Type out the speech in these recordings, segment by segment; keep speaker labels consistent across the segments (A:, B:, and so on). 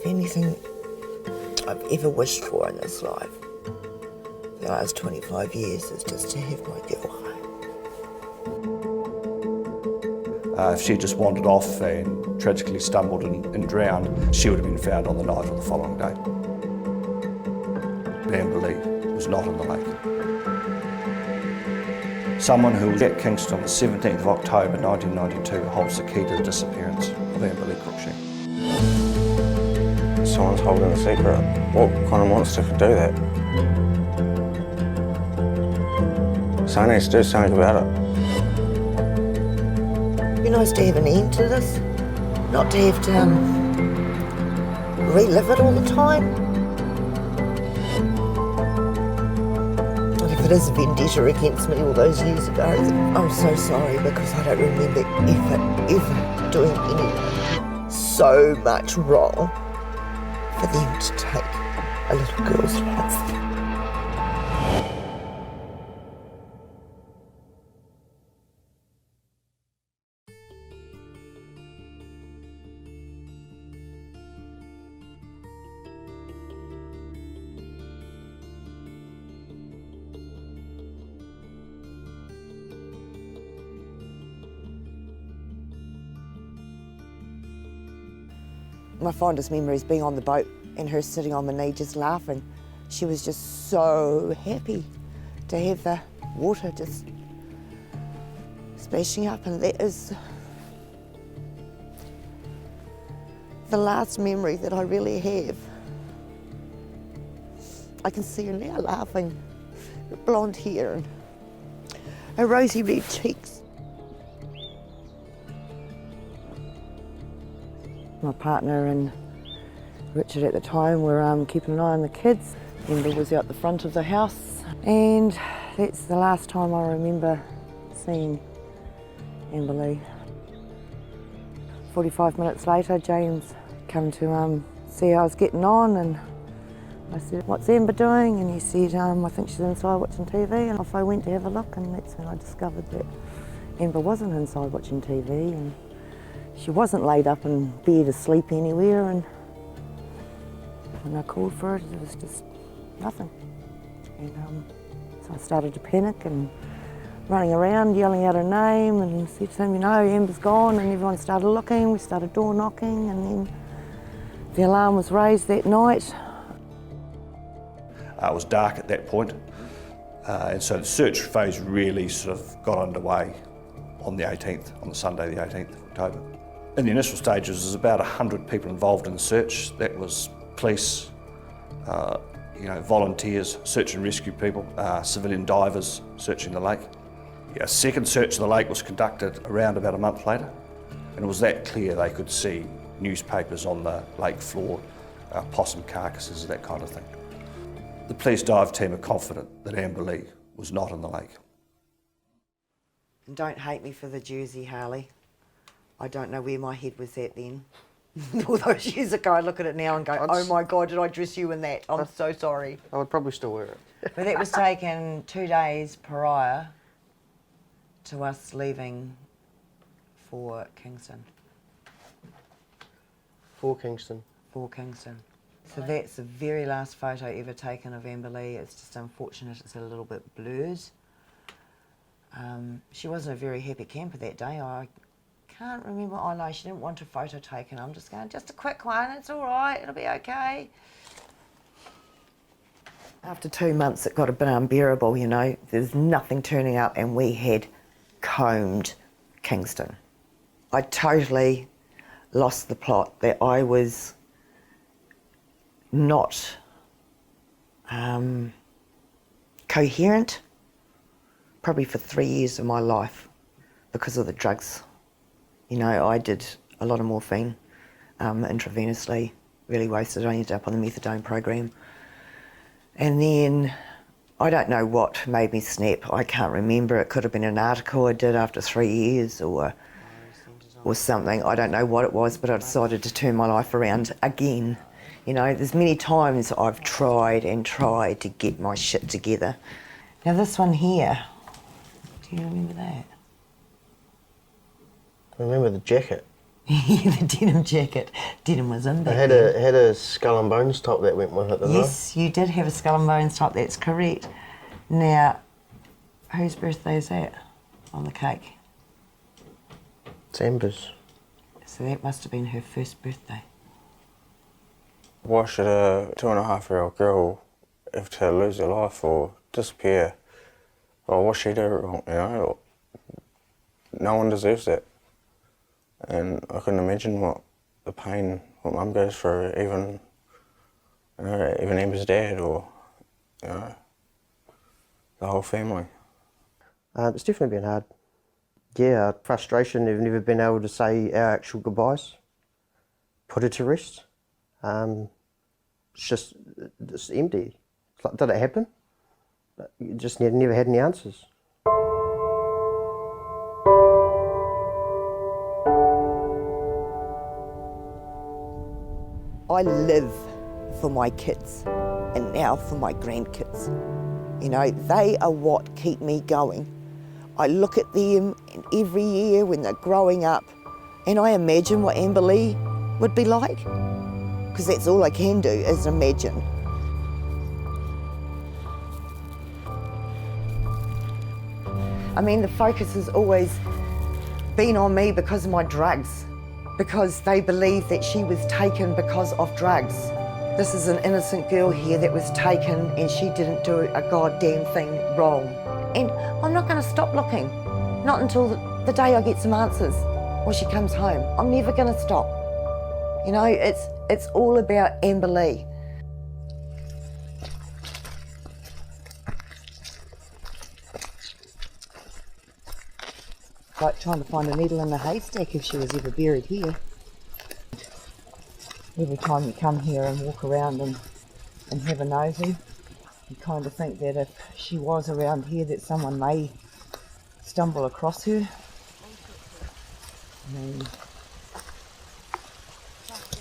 A: If anything I've ever wished for in this life, the last 25 years, is just to have my girl home.
B: If she just wandered off and tragically stumbled and drowned, she would have been found on the night of the following day. Amber Lee was not in the lake. Someone who was at Kingston on the 17th of October 1992 holds the key to the disappearance of Amber Lee Cruickshank.
C: Someone's holding a secret. What kind of monster could do that? Someone needs to do something about it.
A: It'd be nice to have an end to this, not to have to relive it all the time. And if it is a vendetta against me all those years ago, I'm so sorry, because I don't remember ever doing anything so much wrong for them to take a little girl's life. My fondest memory is being on the boat and her sitting on my knee just laughing. She was just so happy to have the water just splashing up, and that is the last memory that I really have. I can see her now laughing, her blonde hair and her rosy red cheeks. My partner and Richard at the time were keeping an eye on the kids. Amber was out the front of the house, and that's the last time I remember seeing Amber Lee. 45 minutes later, James came to see how I was getting on, and I said, "What's Amber doing?" And he said, "I think she's inside watching TV." And off I went to have a look, and that's when I discovered that Amber wasn't inside watching TV, and she wasn't laid up in bed asleep anywhere, and when I called for it, it was just nothing. And so I started to panic and running around, yelling out her name, and said to them, Amber's gone, and everyone started looking. We started door knocking, and then the alarm was raised that night.
B: It was dark at that point, and so the search phase really sort of got underway on the 18th, on the Sunday the 18th of October. In the initial stages, there's about 100 people involved in the search. That was police, volunteers, search and rescue people, civilian divers searching the lake. A second search of the lake was conducted around about a month later, and it was that clear they could see newspapers on the lake floor, possum carcasses, that kind of thing. The police dive team are confident that Amber Lee was not in the lake.
A: Don't hate me for the jersey, Harley. I don't know where my head was at then. All those years ago, I look at it now and go, oh my God, did I dress you in that? I'm so sorry.
C: I would probably still wear it.
A: But that was taken 2 days prior to us leaving for Kingston.
C: For Kingston?
A: For Kingston. So that's the very last photo ever taken of Amber Lee. It's just unfortunate it's a little bit blurred. She wasn't a very happy camper that day. I can't remember. Oh no, she didn't want a photo taken. I'm just going, just a quick one, it's all right, it'll be okay. After 2 months, it got a bit unbearable, There's nothing turning up, and we had combed Kingston. I totally lost the plot, that I was not coherent, probably for 3 years of my life, because of the drugs. I did a lot of morphine intravenously, really wasted. I ended up on the methadone program. And then, I don't know what made me snap. I can't remember. It could have been an article I did after 3 years or something. I don't know what it was, but I decided to turn my life around again. There's many times I've tried and tried to get my shit together. Now this one here, do you remember that?
C: I remember the jacket.
A: The denim jacket. Denim was in
D: I
A: back
D: had
A: then.
D: had a skull and bones top that went with it, didn't
A: Yes, you did have a skull and bones top, that's correct. Now, whose birthday is that on the cake?
D: I? It's Amber's.
A: So that must have been her first birthday.
C: Why should a 2.5-year-old girl have to lose her life or disappear? Or what she did wrong, you know? No one deserves that. And I couldn't imagine what the pain what Mum goes through, even Amber's dad or, you know, the whole family.
D: It's definitely been hard. Yeah, frustration of never been able to say our actual goodbyes, put her to rest. It's just empty. It's like, did it happen? But you just never had any answers.
A: I live for my kids and now for my grandkids. You know, they are what keep me going. I look at them every year when they're growing up and I imagine what Amber Lee would be like, because that's all I can do is imagine. I mean, the focus has always been on me because of my drugs, because they believe that she was taken because of drugs. This is an innocent girl here that was taken and she didn't do a goddamn thing wrong. And I'm not going to stop looking, not until the day I get some answers or she comes home. I'm never going to stop. You know, it's all about Amber Lee. Like trying to find a needle in a haystack if she was ever buried here. Every time you come here and walk around and have a nosy, you kind of think that if she was around here that someone may stumble across her. I mean,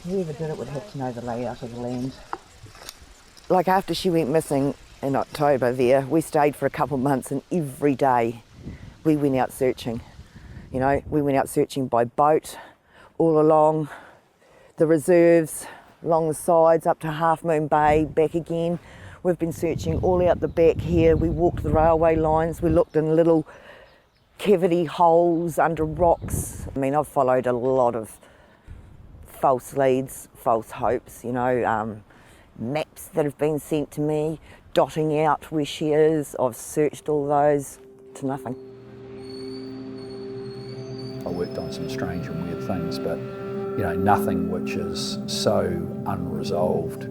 A: whoever did it would have to know the layout of the land. Like after she went missing in October there, we stayed for a couple of months and every day we went out searching. You know, we went out searching by boat all along the reserves, along the sides, up to Half Moon Bay, back again. We've been searching all out the back here. We walked the railway lines. We looked in little cavity holes under rocks. I mean, I've followed a lot of false leads, false hopes, you know, maps that have been sent to me, dotting out where she is. I've searched all those to nothing.
E: I worked on some strange and weird things, but you know, nothing which is so unresolved.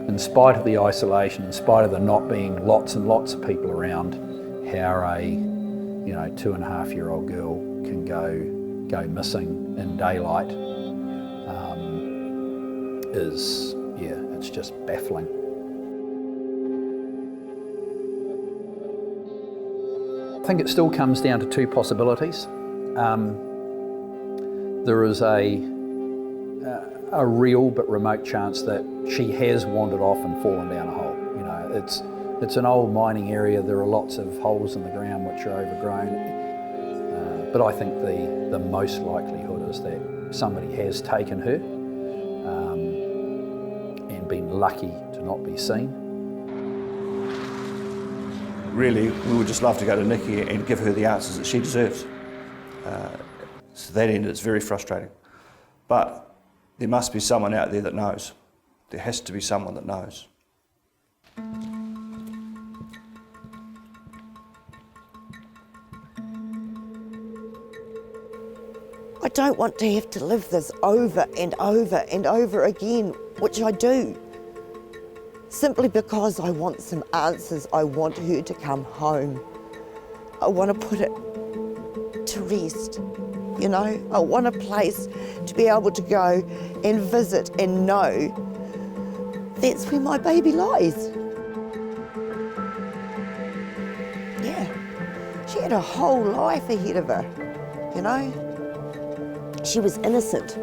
E: In spite of the isolation, in spite of there not being lots and lots of people around, how a 2.5-year-old girl can go missing in daylight it's just baffling. I think it still comes down to two possibilities. There is a real but remote chance that she has wandered off and fallen down a hole. You know, it's an old mining area. There are lots of holes in the ground which are overgrown. But I think the most likelihood is that somebody has taken her and been lucky to not be seen.
B: Really, we would just love to go to Nikki and give her the answers that she deserves. To that end, it's very frustrating. But there must be someone out there that knows. There has to be someone that knows.
A: I don't want to have to live this over and over and over again, which I do. Simply because I want some answers. I want her to come home. I want to put it to rest, you know? I want a place to be able to go and visit and know that's where my baby lies. Yeah, she had a whole life ahead of her, you know? She was innocent.